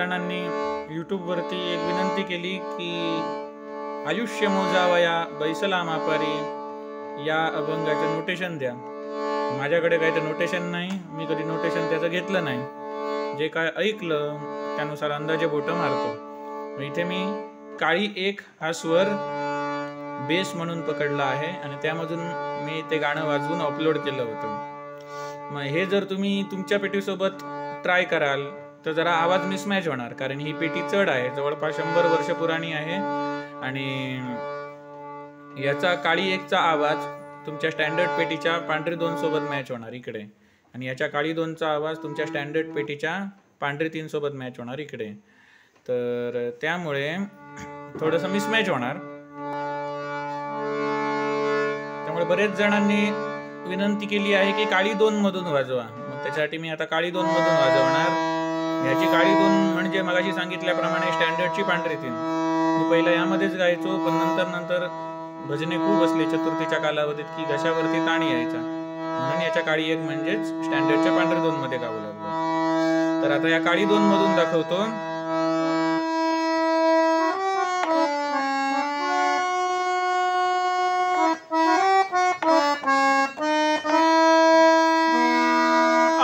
जणांनी यूट्यूबवरती एक विनंती केली की आयुष्य मोजावया बैसला मापारी या अभंगाचं नोटेशन द्या. माझ्याकडे काही ते नोटेशन नाही, मी कधी नोटेशन त्याचं घेतलं नाही. जे काय ऐकलं त्यानुसार अंदाजे बोटं मारतो. इथे मी काळी एक हा स्वर बेस म्हणून पकडला आहे आणि त्यामधून मी ते गाणं वाजवून अपलोड केलं होतं. मग हे जर तुम्ही तुमच्या पेटीसोबत ट्राय कराल तर जरा आवाज मिसमॅच होणार, कारण ही पेटी चढ आहे, जवळपास 100 वर्ष पुराणी आहे आणि याचा काळी एकचा आवाज तुमच्या स्टँडर्ड पेटीच्या पांढरी 2 सोबत मॅच होणार इकडे, आणि याच्या काळी 2चा आवाज तुमच्या स्टँडर्ड पेटीच्या पांढरी 3 सोबत मॅच होणार इकडे. तर त्यामुळे थोडंसं मिसमॅच होणार. त्यामुळे बरेच जणांनी विनंती केली आहे की काळी 2 मधून वाजवा. मग त्याच्यासाठी मी आता काळी 2 मधून वाजवणार. याची काळी 2 म्हणजे मगाशी सांगितल्याप्रमाणे स्टँडर्डची पांढरी 3. मी पहिला यामध्येच गायचो, पण नंतर भजने खूप असले चतुर्थीच्या कालावधीत की घशावरती ताण यायचा, म्हणून याच्या काळी 1 म्हणजेच स्टँडर्डच्या पांढरी 2 मध्ये गावं लागलं. तर आता या काळी 2 मधून दाखवतो.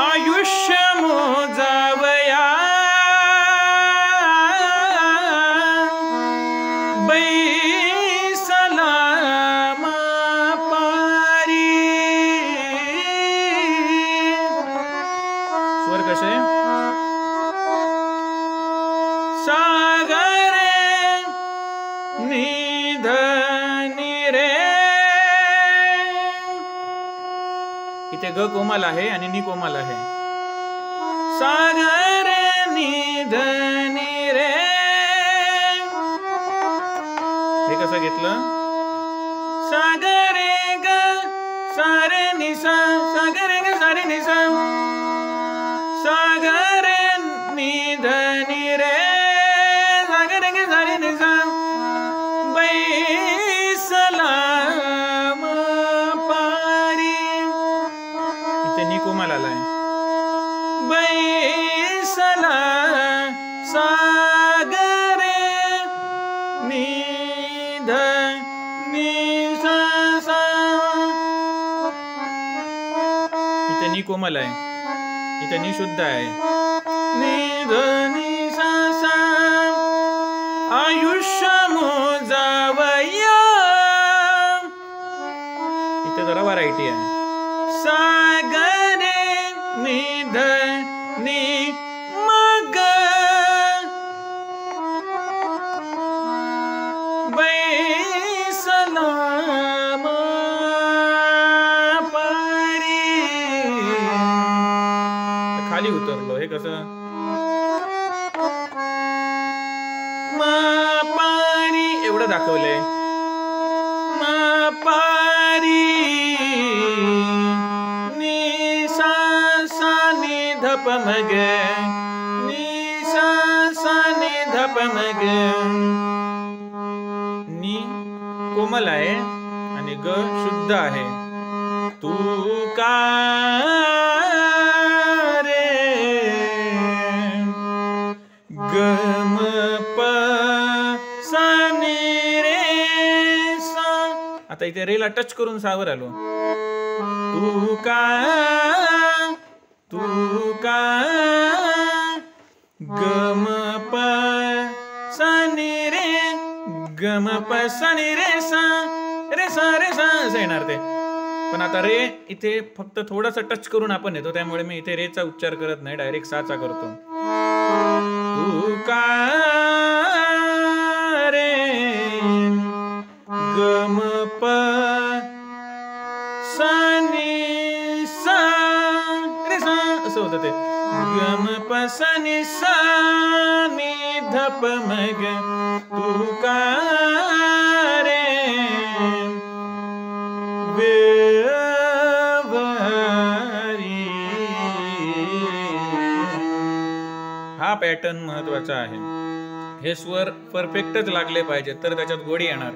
आयुष्य मोजावया बैसला मापारी. स्वर कसे? सागरे निधनी रे. इथे ग कोमल आहे आणि नि कोमल आहे. सागरे निधनी रे. हे कसं घेतलं? सागरे ग सारे निसा, सागरे ग सारे निसा, सागरे निधनी रे, सागरे ग सारे निसा बैसला मापारी. इथे नि कोमल आलाय. बैसला सागरे निधनी सा. इथे नि कोमल आहे, इथे नि शुद्ध आहे. निधनी सा सा. आयुष्य मोजावया. इथे जरा व्हरायटी आहे. सागरे निधनी मग बैसला मापारी. खाली उतरलो. हे कसं? मापारी एवढं दाखवलंय. मापारी नि सा सा नि धप मग, नि सा सा नि धप मग. नि कोमल आहे आणि ग शुद्ध आहे. तू का रे गम प सा नि रे सा. आता इथे रेला टच करून सावर आलो. तू का गम प सा नि रे, गम प सा नि रे सा रे सा रे सा असं येणार ते. पण आता रे इथे फक्त थोडासा टच करून आपण येतो, त्यामुळे मी इथे रेचा उच्चार करत नाही, डायरेक्ट साचा करतो. तू का रे गम प सा नि सा रे सा असं होतं ते. गम प सा नि सा नि धप मग. तू का रे हा पॅटर्न महत्वाचा आहे. हे स्वर परफेक्टच लागले पाहिजेत तर त्याच्यात गोडी येणार.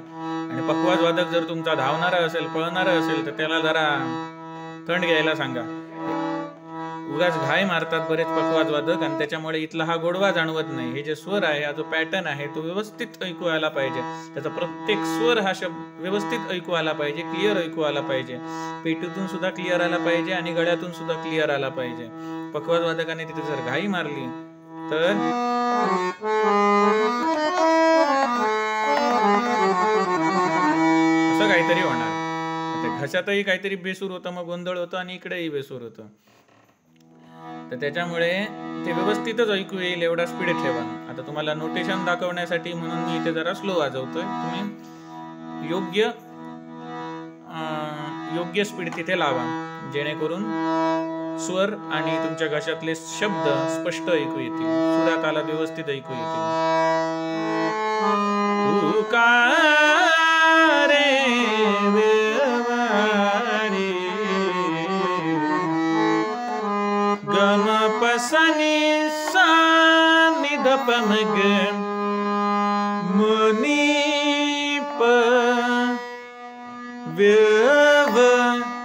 आणि पखवाज वादक जर तुमचा धावणारा असेल, पळणारा असेल, तर त्याला जरा थंड घ्यायला सांगा. उगाच घाय मारतात बरेच पकवाज वादक आणि त्याच्यामुळे इथला हा गोडवा जाणवत नाही. हे जे स्वर आहे, हा जो पॅटर्न आहे तो व्यवस्थित ऐकू आला पाहिजे. त्याचा प्रत्येक स्वर हा शब्द व्यवस्थित ऐकू आला पाहिजे, क्लिअर ऐकू आला पाहिजे. पेटीतून सुद्धा क्लिअर आला पाहिजे आणि गळ्यातून सुद्धा क्लिअर आला पाहिजे. पकवाज वादकाने तिथे जर घाई मारली तर असं काहीतरी होणार. घशातही काहीतरी बेसूर होतं, मग गोंधळ होतं आणि इकडेही बेसूर होतं. तर त्याच्यामुळे ते व्यवस्थितच ऐकू येईल एवढा स्पीड ठेवा. आता तुम्हाला नोटेशन दाखवण्यासाठी म्हणून मी इथे जरा स्लो वाजवतोय. तुम्ही योग्य स्पीड तिथे लावा, जेणेकरून स्वर आणि तुमच्या घशातले शब्द स्पष्ट ऐकू येतील, सुरात आला व्यवस्थित ऐकू येतील. गम पसनी सा नि ध प म ग मनी प व्यव.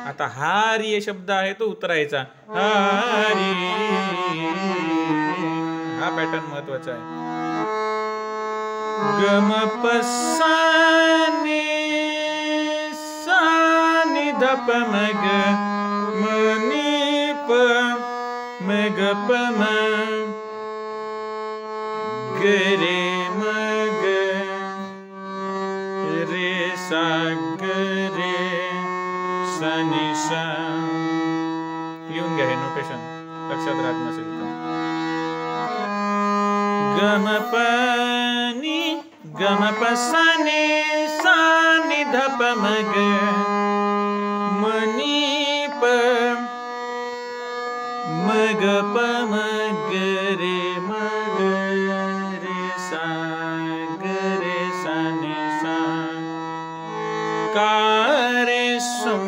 आता हारी शब्द आहे तो उतरायचा. हारी, हा पॅटर्न महत्वाचा आहे. गम पसनी सा नि ध प म ग मनी प म ग प म ग रे म ग रे सा ग रे सा नि सा. लिहून घ्या हे नोटेशन, लक्षात राहत नसेल तर. गम प नि गम प सा नि सा नि ध प म ग मनी प म ग प म ग रे म ग रे सा ग रे सा नि सा. का रे संसाराच्या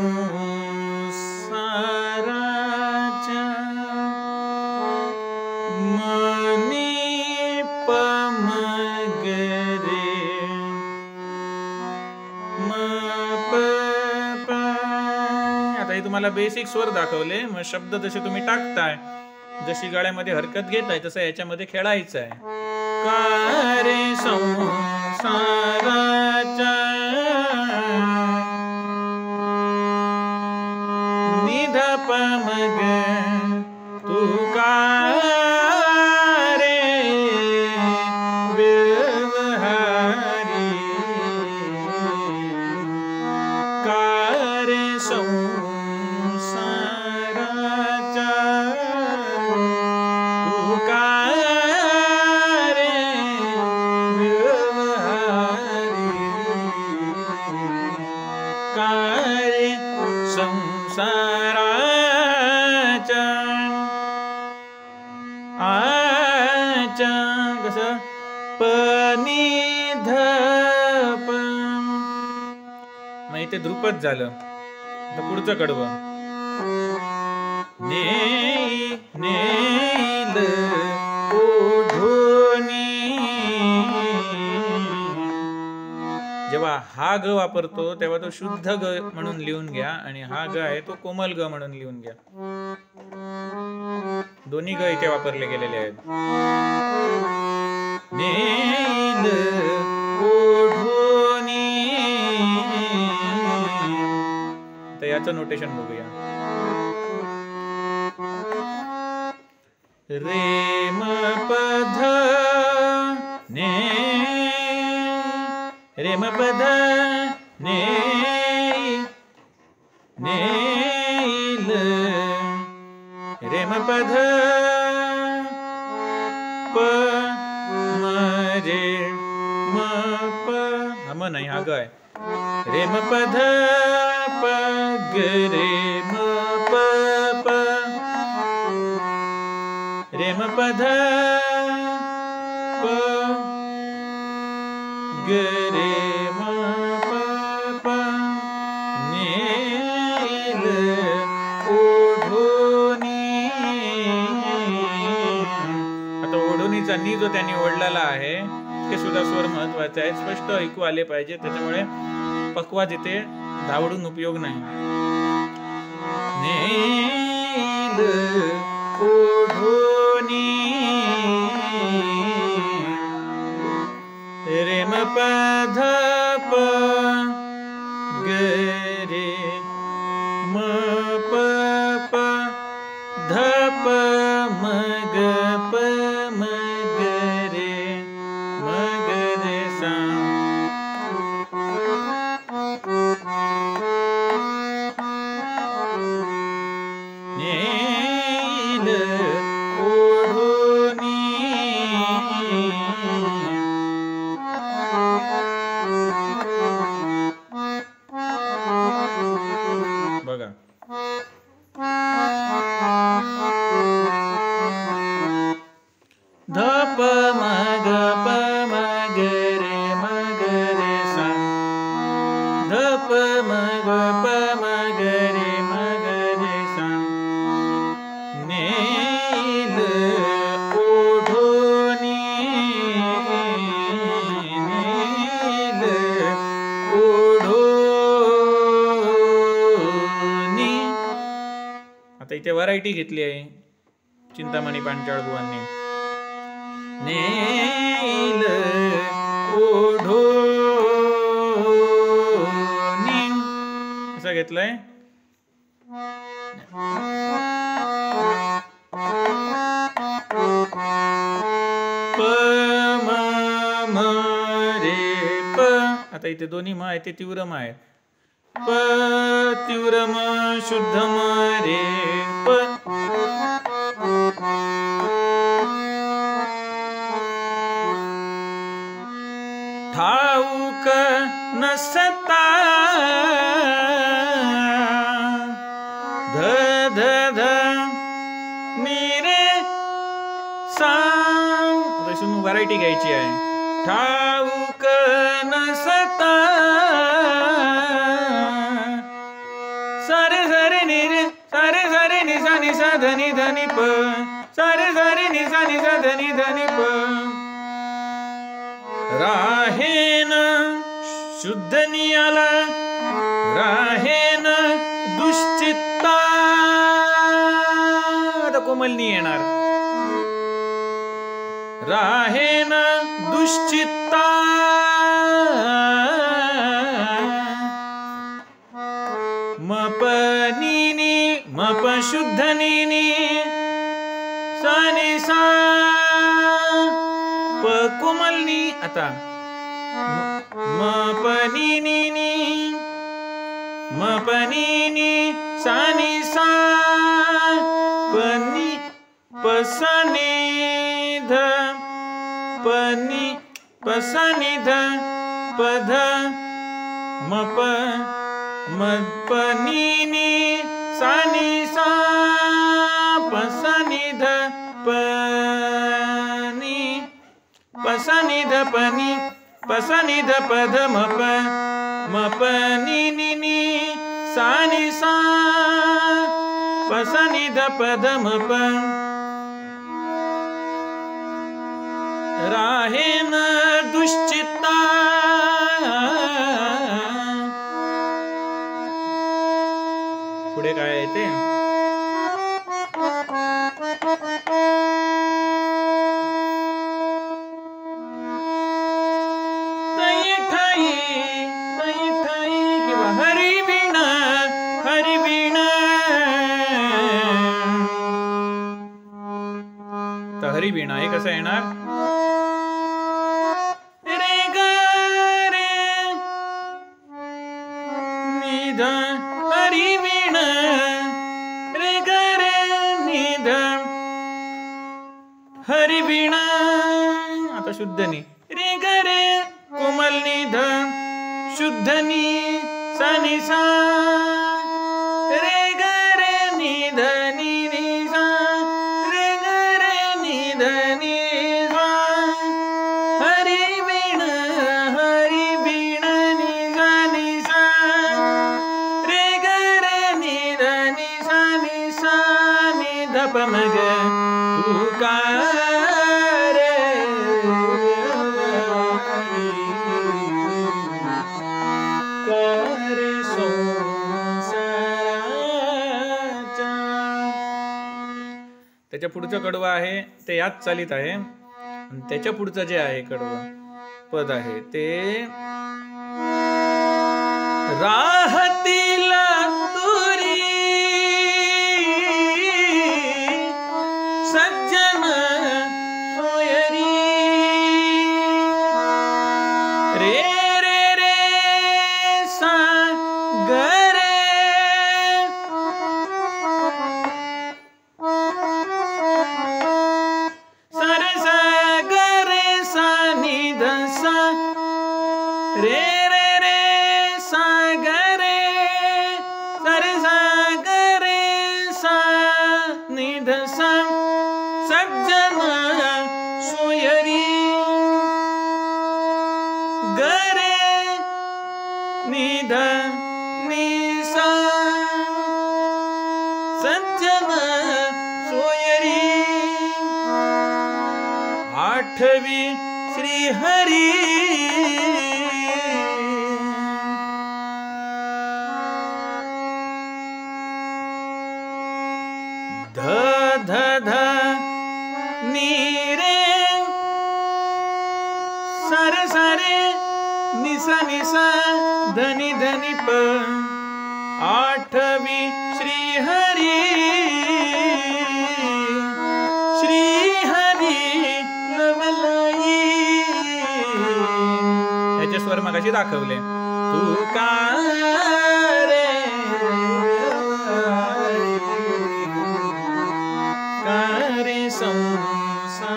मनी प म ग रे म प प. आता हे तुम्हाला बेसिक स्वर दाखवले. मग शब्द जसे तुम्ही टाकताय, जशी गळ्यामध्ये हरकत घेताय, तसं याच्यामध्ये खेळायचं आहे. का रे संसाराच्या निध प म ग तू का रे व्यवहारी. का रे संसाराच्या तू का रे व्यवहारी. का रे संसाराच्या आच्या कसं पनी ध प. मग इथे ध्रुपद झालं. तर पुढचं कडवं नेई नेईल ओढोनी. जेव्हा हा ग वापरतो तेव्हा तो शुद्ध ग म्हणून लिहून घ्या, आणि हा ग आहे तो कोमल ग म्हणून लिहून घ्या. दोन्ही ग इथे वापरले गेलेले आहेत. नेईल ओढोनी. तर याचं नोटेशन बघूया. रे म प ध ने रे म प ध ने नेईल रे म प ध प म रे म प. हा म नाही, हा ग आहे. रे म प ध प ग रे म प प रे म प ध प ग रे म प प नेईल ओढोनी. आता ओढोनीचा नी जो त्यांनी ओढलेला आहे ते सुद्धा स्वर महत्वाचे आहेत, स्पष्ट ऐकू आले पाहिजे. त्याच्यामुळे पकवाज इथे धावडून उपयोग नाही. नेईल ओढोनी रे म प ध प ग रे म प प ध प म ग प म ग रे म ग रे सा नील ओढोनी बघा ध प म ग प म ग रे म ग रे सा ध प म ग प म ग रे म ग रे सा नील ओढोनी नील ओढोनी. आता इथे व्हरायटी घेतली आहे चिंतामणी पांचाळ बुवांनी. नील ओढोनी असं घेतलंय. प म म रे प. आता इथे दोन्ही म आहे ते तीव्र म आहे. प तीव्र म शुद्ध म रे प. ठाऊक नसता ध ध ध नी रे सा. आता इथून व्हरायटी घ्यायची आहे. ठाऊक नसता सारे सारे नि रे सारे सारे नि सा नि सा ध नि ध नि प सारे सारे नि सा नि सा ध नि ध नि प. राहेन शुद्ध नियाला राहेन दुश्चित्ता. आता कोमलनी येणार. राहेन दुश्चित्ता म प नी नी म प शुद्ध नी नी सा नि सा प कोमलनी. आता म प नी नी नी म प नी नी सा नि सा प नी प सा नि ध प नी प सा नि ध प ध म प म प नी नी सा नि सा प सा नि ध प नी प सा नि ध प नी प सा नि ध प ध म प नी नी नी सा नि सा प सा नि ध प ध म प. राहेन दुश्चित्ता पुढे काय आहे ते. किंवा हरिवीण हरिवीण. तर हरिवीणा हे कसं येणार. रे ग रे निध हरिवीण रे ग रे निध हरिवीण. आता शुद्ध नि रे ग रे कोमल निध शुद्ध नि सा नि सा रे ग रे निध नि नि सा रे ग रे निध नि सा हरिवीण हरिवीण नि सा नि सा रे ग रे निध नि सा नि ध प म ग तू का त्याच्या पुढचं कडवं आहे ते याच चालीत आहे, आणि त्याच्या पुढचं जे आहे कडवं पद आहे ते राहतील दुरी सज्जन सोयरी रे रे रे सा ग रे सरे सा ग रे सा नि ध सा रे रे रे सा ग रे सरे सा ग रे सा नि ध सा सज्जन सोयरी ग रे नि ध नि सा सज्जन सोयरी आठवी श्री हरी ध ध ध नी रे सारे सारे निसा निसा धनी धनी प आठवी श्री हरी श्री हरी लवलाई याचे स्वर मगाशी दाखवले. तू का रे कारे संसाराच्या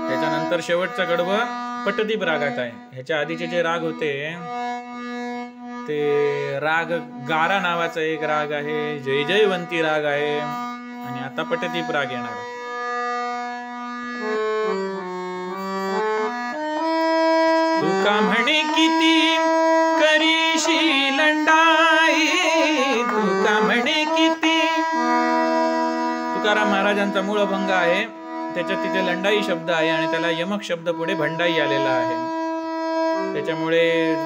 त्याच्यानंतर शेवटचा कडवं पटदीप रागात आहे. ह्याच्या आधीचे जे राग होते ते राग गारा नावाचा एक राग आहे, जय जयवंती राग आहे, आणि आता पटदीप राग येणार. तुका म्हणे किती करीशी लंडाई, तुका म्हणे किती. तुकाराम महाराजांचा मूळ अभंग आहे, त्याच्यात तिथे लंडाई शब्द आहे आणि त्याला यमक शब्द पुढे भंडाई आलेला आहे. त्याच्यामुळे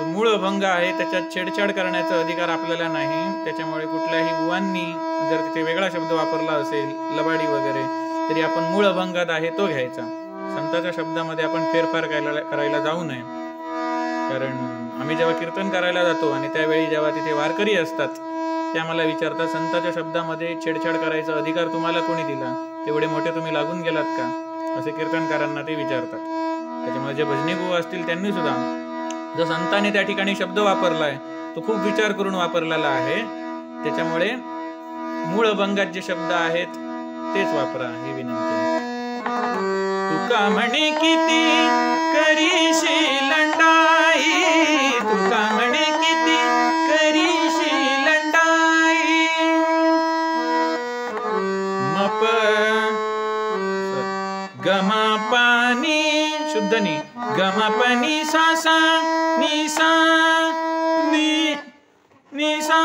मूळ अभंग आहे, त्याच्यात छेडछाड करण्याचा अधिकार आपल्याला नाही. त्याच्यामुळे कुठल्याही बुवांनी जर तिथे वेगळा शब्द वापरला असेल, लबाडी वगैरे, तरी आपण मूळ अभंगात आहे तो घ्यायचा. संतांच्या शब्दामध्ये आपण फेरफार करायला जाऊ नये. कारण आम्ही जेव्हा कीर्तन करायला जातो आणि त्यावेळी जेव्हा तिथे वारकरी असतात ते आम्हाला विचारतात, संतांच्या शब्दामध्ये छेडछाड करायचा अधिकार तुम्हाला कोणी दिला, तेवढे मोठे तुम्ही लागून गेलात का, असे कीर्तनकारांना ते विचारतात. त्याच्यामुळे जे भजनी बुवा असतील त्यांनी सुद्धा जो संतांनी त्या ठिकाणी शब्द वापरलाय तो खूप विचार करून वापरलेला आहे. त्याच्यामुळे मूळ अभंगात जे शब्द आहेत तेच वापरा ही विनंती. तुका म्हणे किती करीशी लंडाई, तुका म्हणे किती करीशी लंडाई. मप गमा पानी शुद्ध नी गमा पानी सा सा नी सा नी नी सा.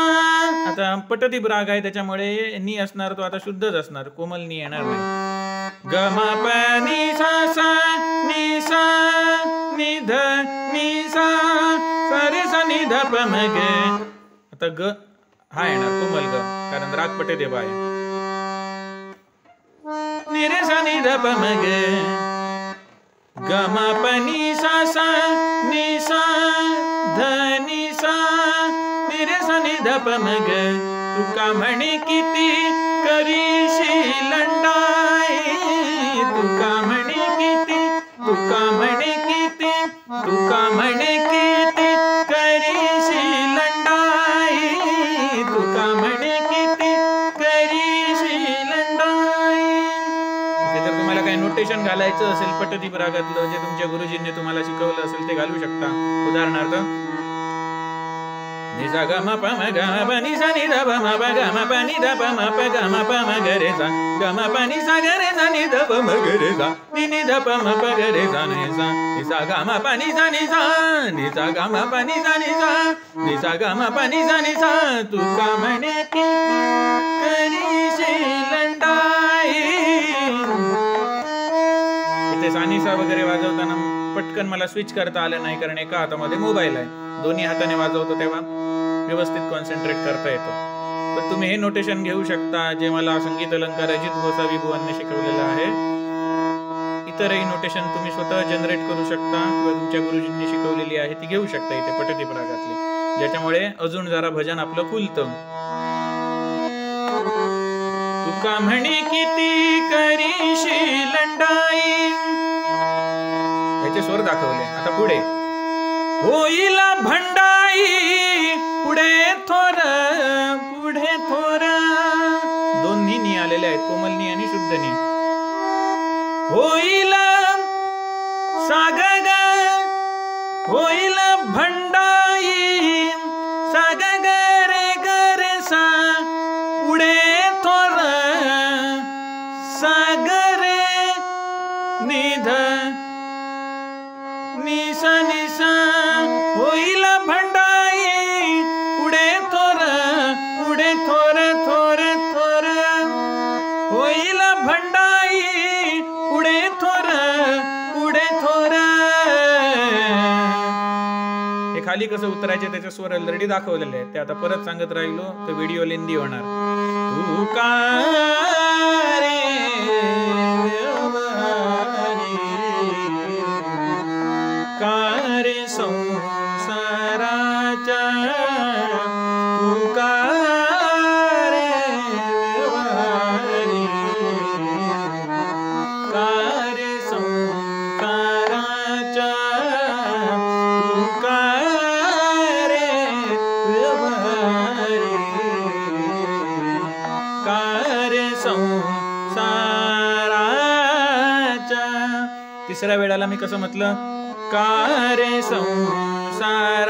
आता पटदीप राग आहे त्याच्यामुळे नी असणार तो आता शुद्धच असणार, कोमल नी येणार नाही. गमा पानी सा सा नी सा नी ध नी सा सारे सा नी ध प म ग. आता ग हा येणार कोमल ग, कारण राग पटदीप आहे. नी रे सा नी ध प म ग गमा पनी सा सा नी सा ध नी सा नी रे सा नी ध प म ग. तुका म्हणे किती करीशी लंडाई, तुका म्हणे किती, तुका म्हणे किती, तुका म्हणे किती करीशी लंडाई, तुका म्हणे किती करीशी लंडाई. जर तुम्हाला काही नोटेशन घालायचं असेल पटदीप रागातलं, जे तुमच्या गुरुजींनी तुम्हाला शिकवलं असेल ते घालू शकता. उदाहरणार्थ निसा ग म प म ग म प नि सा नि ध प म प ग म प नि ध प म प ग म प म ग रे सा ग म प नि सा ग रे सा नि ध प म ग रे सा नि नि ध प म प ग रे सा नि सा ग म प नि सा नि सा नि सा ग म प नि सा नि सा नि सा ग म प नि सा नि सा. तुका म्हणे किती करीशी लंडाई, सानिसा वगैरे वाजवताना पटकन मला स्विच करता आलं नाही, कारण एका हातामध्ये मोबाईल आहे. दोन्ही हाताने वाजवतो तेव्हा व्यवस्थित कॉन्सन्ट्रेट करता येतो. पण तुम्ही हे नोटेशन घेऊ शकता जे मला संगीत अलंकार अजित गोसावी बुवांनी शिकवलेलं आहे. इतरही नोटेशन तुम्ही स्वतः जनरेट करू शकता किंवा तुमच्या गुरुजींनी शिकवलेली आहे ती घेऊ शकता इथे पटदीप रागातली, ज्याच्यामुळे अजून जरा भजन आपलं खुलतं. तुका म्हणे किती करीशी लंडाई, ह्याचे स्वर दाखवले. आता पुढे होईल भंडाई, पुढे थोर पुढे थोर, दोन्ही नी आलेले आहेत, कोमलनी आणि शुद्धनी. होईल सागग होईल भंडाई, सागग रे गरे सा, पुढे थोर सागरे निध निसा निसा. होईल भंडाई, पुढे थोर पुढे थोर थोर थोर, होईल भंडाई, पुढे थोर पुढे थोर. हे खाली कसं उतरायचे त्याचे स्वर ऑलरेडी दाखवलेले आहेत, ते आता परत सांगत राहिलो तर व्हिडिओ लेंदी होणार. तू का रे का रे संसाराच्या, तू का तिसऱ्या वेळाला मी कसं म्हटलं, कार्य संसाराचा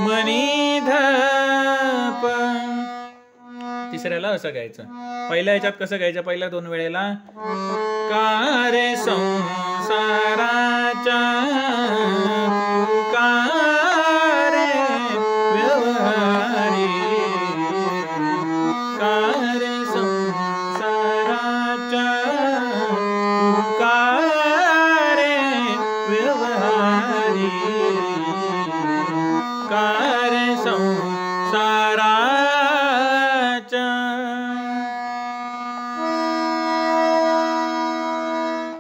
मनिधप. तिसऱ्याला असं गायचं. पहिल्या ह्याच्यात कसं गायचं, पहिल्या दोन वेळेला कार्य संसाराचा कार्य व्यवहारी, कार्य संसाराचा कार्य व्यवहारी, कार्य संसाराचा.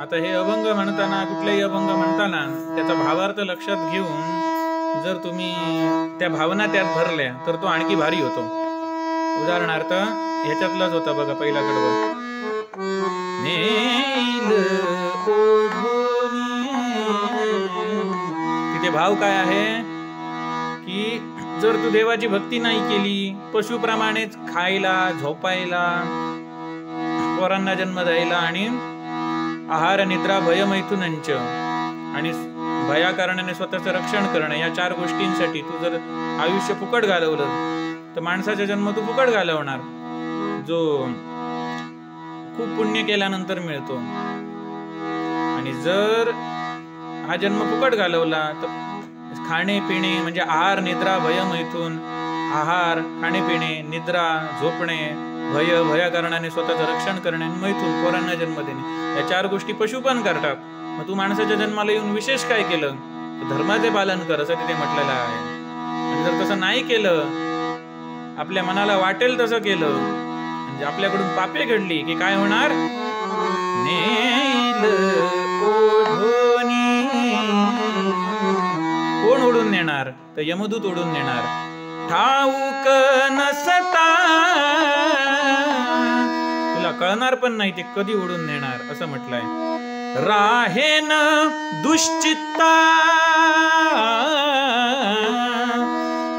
आता हे अभंग म्हणताना, कुठलेही अभंग म्हणताना त्याचा भावार्थ लक्षात घेऊन जर तुम्ही त्या भावना त्यात भरल्या तर तो आणखी भारी होतो. उदाहरणार्थ ह्याच्यातलाच होता बघा पहिला कडवं, तिथे भाव काय आहे की जर तू देवाची भक्ती नाही केली, पशुप्रमाणेच खायला झोपायला, पोरांना जन्म द्यायला आणि आहार निद्रा भय मैथुनंच आणि भयाकारणाने स्वतःचं रक्षण करणं, या चार गोष्टींसाठी तू जर आयुष्य फुकट घालवलं तर माणसाचा जन्म तू फुकट घालवणार, जो खूप पुण्य केल्यानंतर मिळतो. आणि जर हा जन्म फुकट घालवला तर खाणे पिणे म्हणजे आहार निद्रा भय मैथून, आहार खाणे-पिणे, निद्रा झोपणे, भय भयाकारणाने स्वतःचं रक्षण करणे, मैथून पोरांना जन्म देणे, या चार गोष्टी पशु पण करतात. मग तू माणसाच्या जन्माला येऊन विशेष काय केलं, धर्माचे पालन कर असं तिथे म्हटलेलं आहे. आणि जर तसं नाही केलं, आपल्या मनाला वाटेल तसं केलं, म्हणजे आपल्याकडून पापे घडली की काय होणार, नेल ओढोनी, कोण ओढून नेणार तर यमदूत ओढून नेणार. ठाऊक नसता, तुला कळणार पण नाही ते कधी ओढून नेणार असं म्हटलंय. राहेन दुश्चित्ता,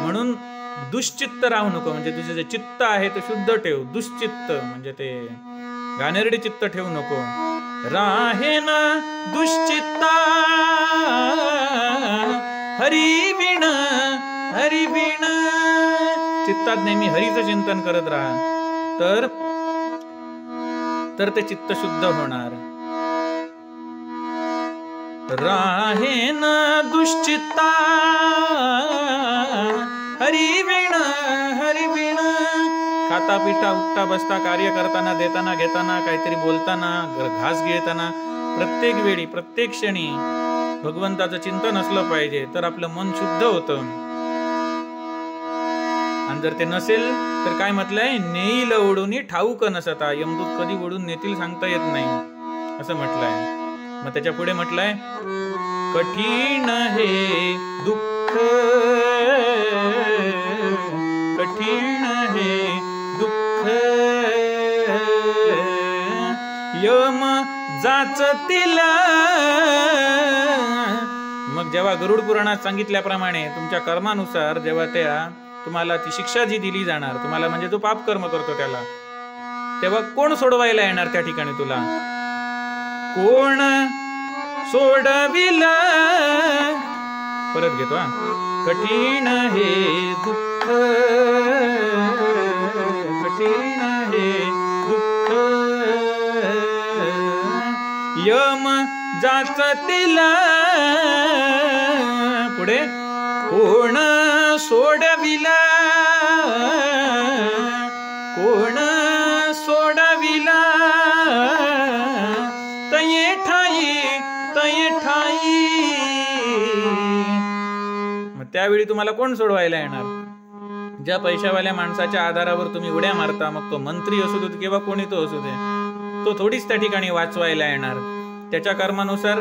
म्हणून दुश्चित्त राहू नको, म्हणजे तुझे जे चित्त आहे ते शुद्ध ठेव. दुश्चित्त म्हणजे ते घाणेरडे चित्त ठेवू नको. राहेन दुश्चित्ता हरिविण, हरिविण, चित्तात नेहमी हरीचं चिंतन करत राहा, तर ते चित्त शुद्ध होणार. राहेन दुश्चित्ता हरिविण, हरिविण, खाता पिता उठता बसता कार्य करताना देताना घेताना काहीतरी बोलताना घास गिळताना प्रत्येक वेळी प्रत्येक क्षणी भगवंताचं चिंतन असलं पाहिजे, तर आपलं मन शुद्ध होतं. आणि जर ते नसेल तर काय म्हटलंय, नेईल ओढून ठाऊक नसता. यमदूत कधी ओढून नेतील सांगता येत नाही असं म्हटलंय. मग त्याच्या पुढे म्हटलंय, कठीण हे दुःख, कठीण हे दुःख यम जाचतील. मग जेव्हा गरुड पुराणात सांगितल्याप्रमाणे तुमच्या कर्मानुसार जेव्हा त्या तुम्हाला ती शिक्षा जी दिली जाणार, तुम्हाला म्हणजे जो पाप कर्म करतो त्याला, तेव्हा कोण सोडवायला येणार त्या ठिकाणी तुला? कोण सोडविला? परत घेतो हा. कठीण हे दुःख, कठीण हे दुःख यम जाचतील. पुढे कोण सोडविला, कोण सोडविला तये ठाई, तये ठाई. मग त्यावेळी तुम्हाला कोण सोडवायला येणार? ज्या पैशावाल्या माणसाच्या आधारावर तुम्ही उड्या मारता, मग तो मंत्री असू दे किंवा कोणी तो असू दे, तो थोडीच त्या ठिकाणी वाचवायला येणार. त्याच्या कर्मानुसार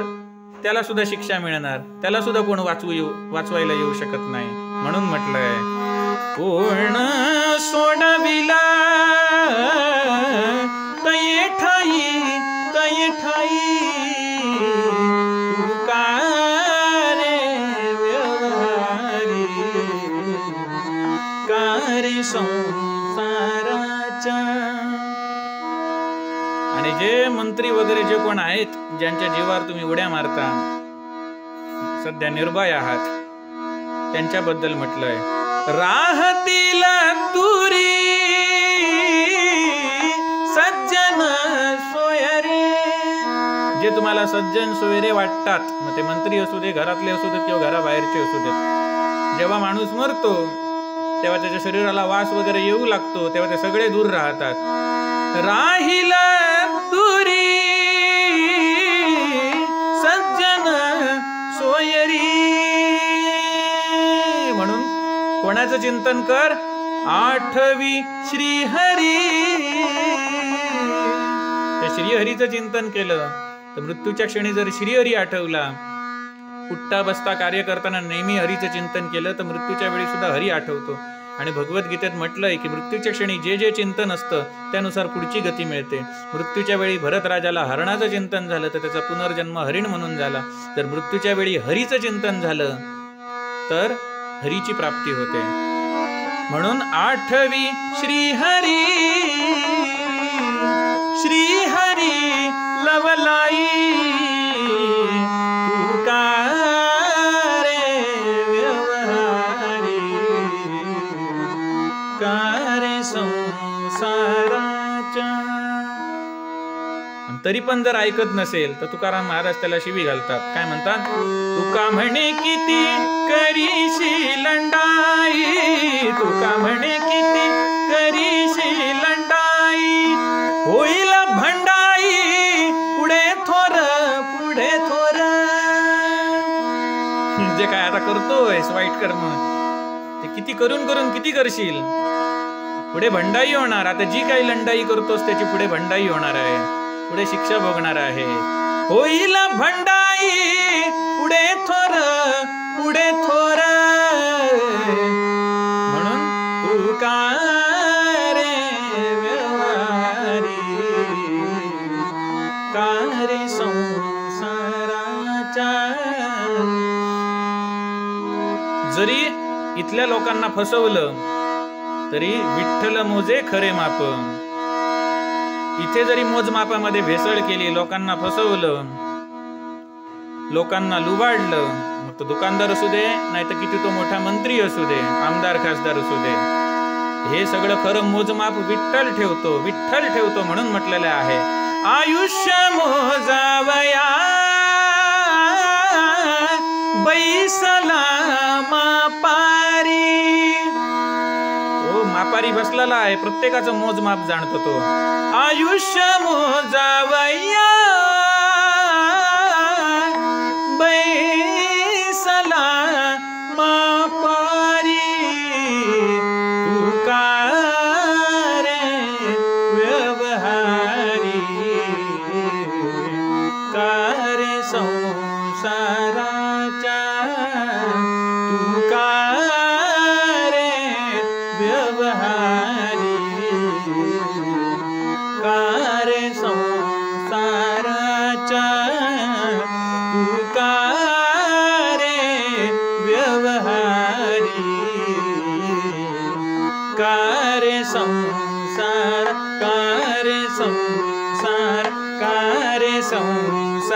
त्याला सुद्धा शिक्षा मिळणार, त्याला सुद्धा कोण वाचवायला येऊ शकत नाही. म्हणून म्हटलंय, कोण सोडविला तये ठाई, तये ठाई. तुका रे व्यवहारी, का रे संसाराच्या. आणि जे मंत्री वगैरे जे कोण आहेत, ज्यांच्या जीवावर तुम्ही उड्या मारता, सध्या निर्भय आहात, त्यांच्याबद्दल म्हटलंय, राहतील दुरी सज्जन सोयरे. जे तुम्हाला सज्जन सोयरे वाटतात, मग ते मंत्री असू दे, घरातले असू देत किंवा घराबाहेरचे असू देत, जेव्हा माणूस मरतो तेव्हा त्याच्या शरीराला वास वगैरे येऊ लागतो, तेव्हा ते सगळे दूर राहतात. राहिला दुरी सज्जन सोयरी. म्हणून कोणाचं चिंतन कर? आठवी श्रीहरी. त्या श्रीहरीचं चिंतन केलं तर मृत्यूच्या क्षणी जर श्रीहरी आठवला, उठता बसता कार्य करताना नेहमी हरीचं चिंतन केलं तर मृत्यूच्या वेळी सुद्धा हरी आठवतो. आणि भगवद्गीतेत म्हटलंय की मृत्यूच्या क्षणी जे जे चिंतन असतं त्यानुसार पुढची गती मिळते. मृत्यूच्या वेळी भरत राजाला हरणाचं चिंतन झालं तर त्याचा पुनर्जन्म हरिण म्हणून झाला. जर मृत्यूच्या वेळी हरीचं चिंतन झालं तर हरीची प्राप्ती होते. म्हणून आठवी श्रीहरी, श्रीहरी लवलाई. तुका रे व्यवहारी, का रे संसाराच्या. तरी पण जर ऐकत नसेल तर तुकाराम महाराज त्याला शिवी घालतात. काय म्हणतात? तुका म्हणे किती करीशी लंडाई, तुका म्हणे किती करीशी लंडाई, होईल भंडाई पुढे थोर, पुढे थोर. जे काय आता करतोय वाईट कर्म, ते किती करून करून किती करशील, पुढे भंडाई होणार. आता जी काही लंडाई करतोस त्याची पुढे भंडाई होणार आहे, पुढे शिक्षा भोगणार आहे. होईल भंडाई पुढे थोर, पुढे थोर. म्हणून तुका रे व्यवहारी, का रे संसाराच्या. जरी इथल्या लोकांना फसवलं तरी विठ्ठल मोजे खरे माप. इथे जरी मोजमापामध्ये भेसळ केली, लोकांना फसवलं, लोकांना लुबाडलं, मग तो दुकानदार असू दे नाही तर किती तो मोठा मंत्री असू दे, आमदार खासदार असू दे, हे सगळं खरं मोजमाप विठ्ठल ठेवतो, विठ्ठल ठेवतो. म्हणून म्हटलेलं आहे, आयुष्य मोजावया बैसला मापारी. तो पारी बसलेला आहे, प्रत्येकाचं मोजमाप जाणतो तो. आयुष्य मोजावया बैसला मापारी, तू का रे व्यवहारी, का रे संसाराच्या, तू का रे व्यवहारी, का रे संसाराच्या, तू का रे व्यवहारी, का रे संसार, का रे संसार, का रे संसाराचा.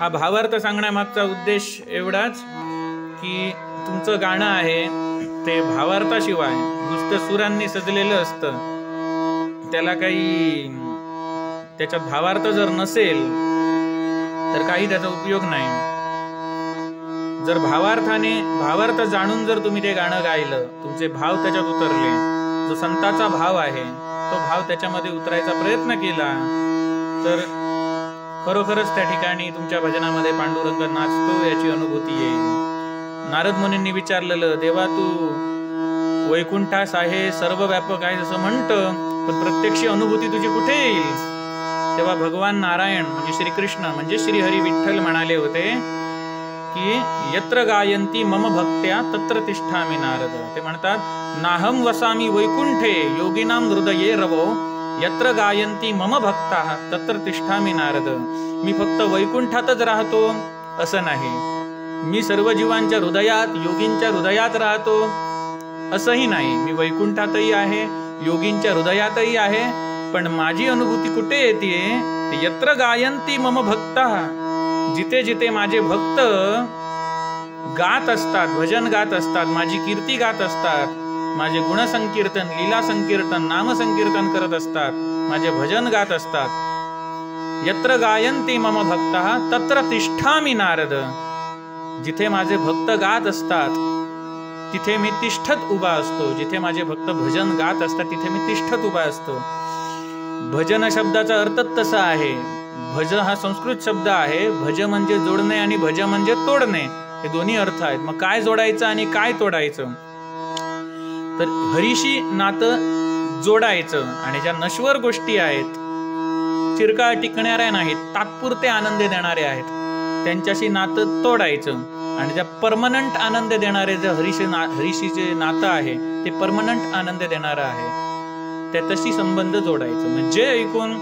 हा भावार्थ सांगण्यामागचा उद्देश एवढाच की तुमचं गाणं आहे ते भावार्थाशिवाय नुसतं सुरांनी सजलेलं असतं, त्याला काही त्याच्यात भावार्थ जर नसेल तर काही त्याचा उपयोग नाही. जर भावार्थ जाणून जर तुम्ही ते गाणं गायलं, तुमचे भाव त्याच्यात उतरले, जो संताचा भाव आहे तो भाव त्याच्यामध्ये उतरायचा प्रयत्न केला, तर खरोखरच त्या ठिकाणी तुमच्या भजनामध्ये पांडुरंग नाचतो याची अनुभूती येईल. नारद मुनींनी विचारलेलं, देवा तू वैकुंठास आहे, सर्व व्यापक आहे असं म्हणतं, पण प्रत्यक्ष अनुभूती तुझी कुठे येईल? तेव्हा भगवान नारायण म्हणजे श्रीकृष्ण म्हणजे श्रीहरी विठ्ठल म्हणाले होते की यत्र गायंती मम भक्त्या तत्र तिष्ठामि नारद. ते म्हणतात, नाहम वसामी वैकुंठे योगिनाम हृदये रवो, यत्र गायंती मम भक्ताः तत्र तिष्ठामि नारद. मी फक्त वैकुंठातच राहतो असं नाही, मी सर्व जीवांच्या हृदयात, योगींच्या हृदयात राहतो असंही नाही. मी वैकुंठातही आहे, योगींच्या हृदयातही आहे, पण माझी अनुभूती कुठे येते? यत्र गायंती मम भक्ताः, जिथे जिथे माझे भक्त गात असतात, भजन गात असतात, माझी कीर्ती गात असतात, माझे गुणसंकीर्तन, लीला संकीर्तन, नामसंकीर्तन करत असतात, माझे भजन गात असतात. यत्र गायंती मम भक्ताः तत्र तिष्ठामि नारद. जिथे माझे भक्त गात असतात तिथे मी तिष्ठत उभा असतो, जिथे माझे भक्त भजन गात असतात तिथे मी तिष्ठत उभा असतो. भजन शब्दाचा अर्थच तसा आहे. भज हा संस्कृत शब्द आहे. भज म्हणजे जोडणे आणि भज म्हणजे तोडणे, हे दोन्ही अर्थ आहेत. मग काय जोडायचं आणि काय तोडायचं? तर हरीशी नातं जोडायचं, आणि ज्या नश्वर गोष्टी आहेत, चिरकाळ टिकणाऱ्या नाहीत, तात्पुरते आनंद देणारे आहेत, त्यांच्याशी नातं तोडायचं. आणि ज्या परमनंट आनंद देणारे जे हरीशीचे नातं आहे ते परमनंट आनंद देणारं आहे, त्याच्याशी संबंध जोडायचं. म्हणजे ऐकून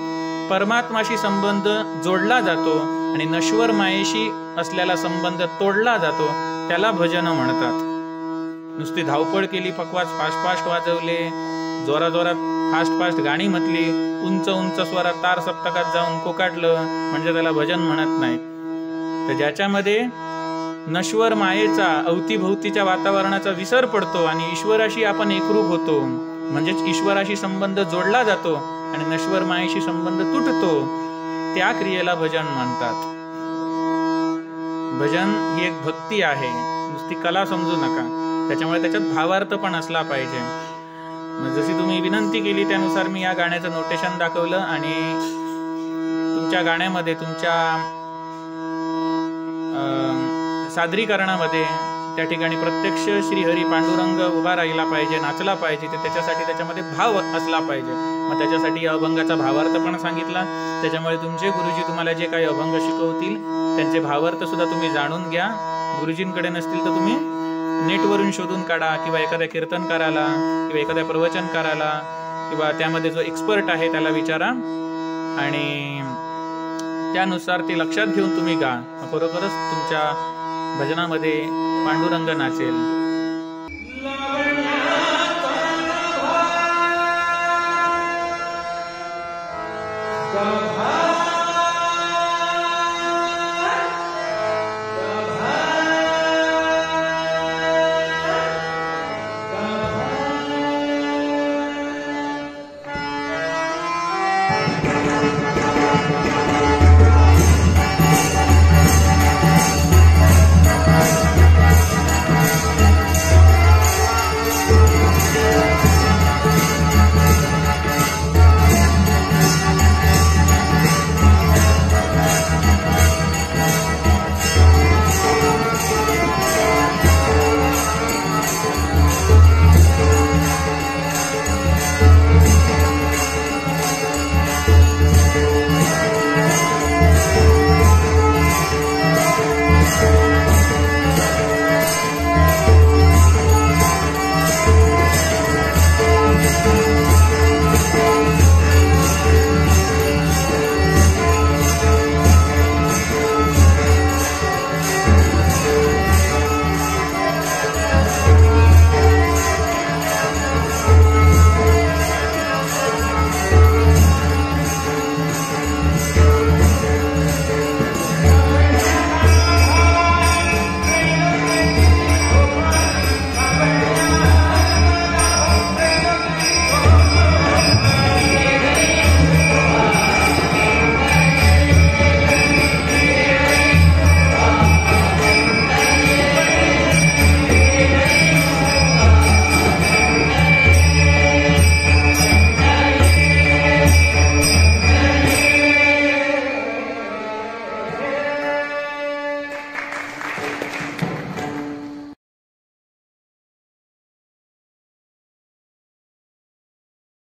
परमात्माशी संबंध जोडला जातो आणि नश्वर मायेशी असलेला संबंध तोडला जातो, त्याला भजन म्हणतात. नुसती धावपळ केली, फकवास फास्ट वाजवले, जोरात फास्ट गाणी म्हटली, उंच स्वरात तार सप्तकात जाऊन कोकाटलं म्हणजे त्याला भजन म्हणत नाही. तर ज्याच्यामध्ये नश्वर मायेचा, अवतीभोवतीच्या वातावरणाचा विसर पडतो आणि ईश्वराशी आपण एकरूप होतो, म्हणजेच ईश्वराशी संबंध जोडला जातो आणि नश्वर मायेशी संबंध तुटतो, त्या क्रियेला भजन म्हणतात. भजन ही एक भक्ती आहे, नुसती कला समजू नका. त्याच्यामुळे त्याच्यात भावार्थ पण असला पाहिजे. जशी तुम्ही विनंती केली त्यानुसार मी या गाण्याचं नोटेशन दाखवलं आणि तुमच्या गाण्यामध्ये, तुमच्या सादरीकरणामध्ये त्या ठिकाणी प्रत्यक्ष श्रीहरी पांडुरंग उभा राहिला पाहिजे, नाचला पाहिजे. ते त्याच्यासाठी त्याच्यामध्ये भाव असला पाहिजे. मग त्याच्यासाठी या अभंगाचा भावार्थ पण सांगितला. त्याच्यामुळे तुमचे गुरुजी तुम्हाला जे काही अभंग शिकवतील त्यांचे भावार्थ सुद्धा तुम्ही जाणून घ्या. गुरुजींकडे नसतील तर तुम्ही नेटवरून शोधून काढा, किंवा एखाद्या कीर्तनकाराला किंवा एखाद्या प्रवचनकाराला किंवा त्यामध्ये जो एक्सपर्ट आहे त्याला विचारा आणि त्यानुसार ते लक्षात घेऊन तुम्ही गा. खरोखरच तुमच्या भजनामध्ये पांडुरंग नाचेल. Bye.